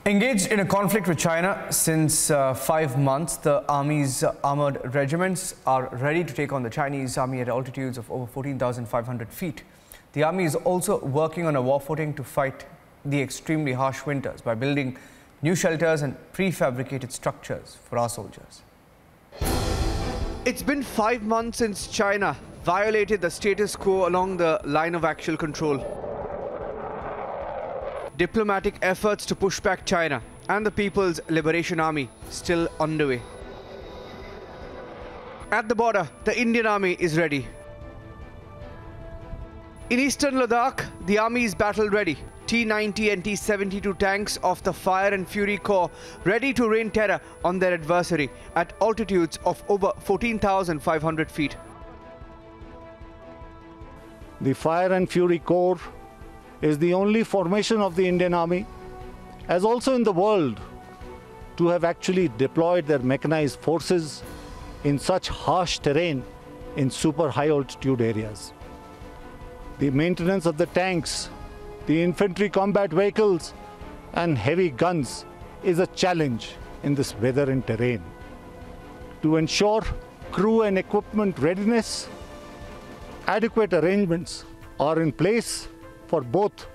Engaged in a conflict with China since 5 months, the Army's armoured regiments are ready to take on the Chinese Army at altitudes of over 14,500 feet. The Army is also working on a war footing to fight the extremely harsh winters by building new shelters and prefabricated structures for our soldiers. It's been 5 months since China violated the status quo along the line of actual control. Diplomatic efforts to push back China and the People's Liberation Army still underway. At the border, the Indian Army is ready. In eastern Ladakh, the Army is battle ready. T-90 and T-72 tanks of the Fire and Fury Corps ready to rain terror on their adversary at altitudes of over 14,500 feet. The Fire and Fury Corps is the only formation of the Indian Army, as also in the world, to have actually deployed their mechanized forces in such harsh terrain in super high altitude areas. The maintenance of the tanks, the infantry combat vehicles and heavy guns is a challenge in this weather and terrain. To ensure crew and equipment readiness, adequate arrangements are in place for both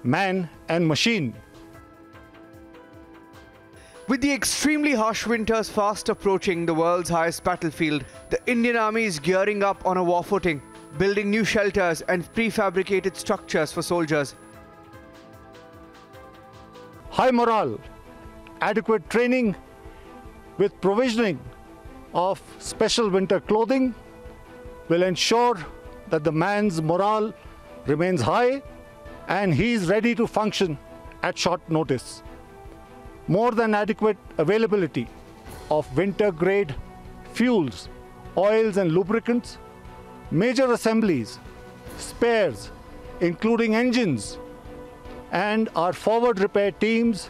man and machine. With the extremely harsh winters fast approaching the world's highest battlefield, the Indian Army is gearing up on a war footing, building new shelters and prefabricated structures for soldiers. High morale, adequate training with provisioning of special winter clothing will ensure that the man's morale remains high and he is ready to function at short notice. More than adequate availability of winter grade fuels, oils and lubricants, major assemblies, spares, including engines, and our forward repair teams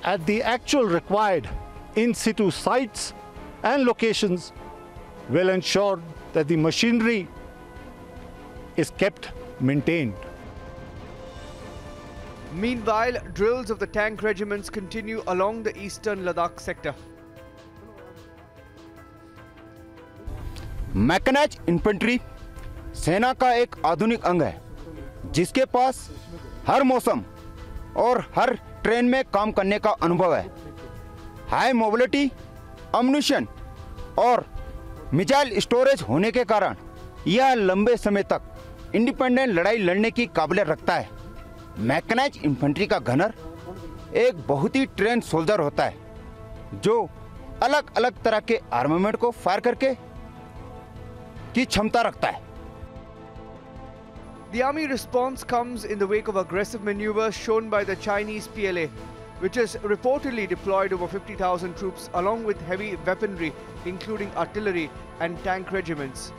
at the actual required in situ sites and locations will ensure that the machinery is kept maintained. Meanwhile, drills of the tank regiments continue along the eastern Ladakh sector. Mechanised infantry सेना का एक आधुनिक अंग है जिसके पास हर मौसम और हर train में काम करने का अनुभव है। हाई मोबिलिटी, अम्युनिशन और मिसाइल स्टोरेज होने के कारण यह लंबे समय तक इंडिपेंडेंट लड़ाई लड़ने की काबिलियत रखता है। मैकेनाइज्ड इन्फेंट्री का गनर एक बहुत ही ट्रेन सोल्जर होता है जो अलग अलग तरह के आर्मामेंट को फायर करके की क्षमता रखता है। The army response comes in the wake of aggressive maneuvers shown by the Chinese PLA, which has reportedly deployed over 50,000 troops along with heavy weaponry including artillery and tank regiments.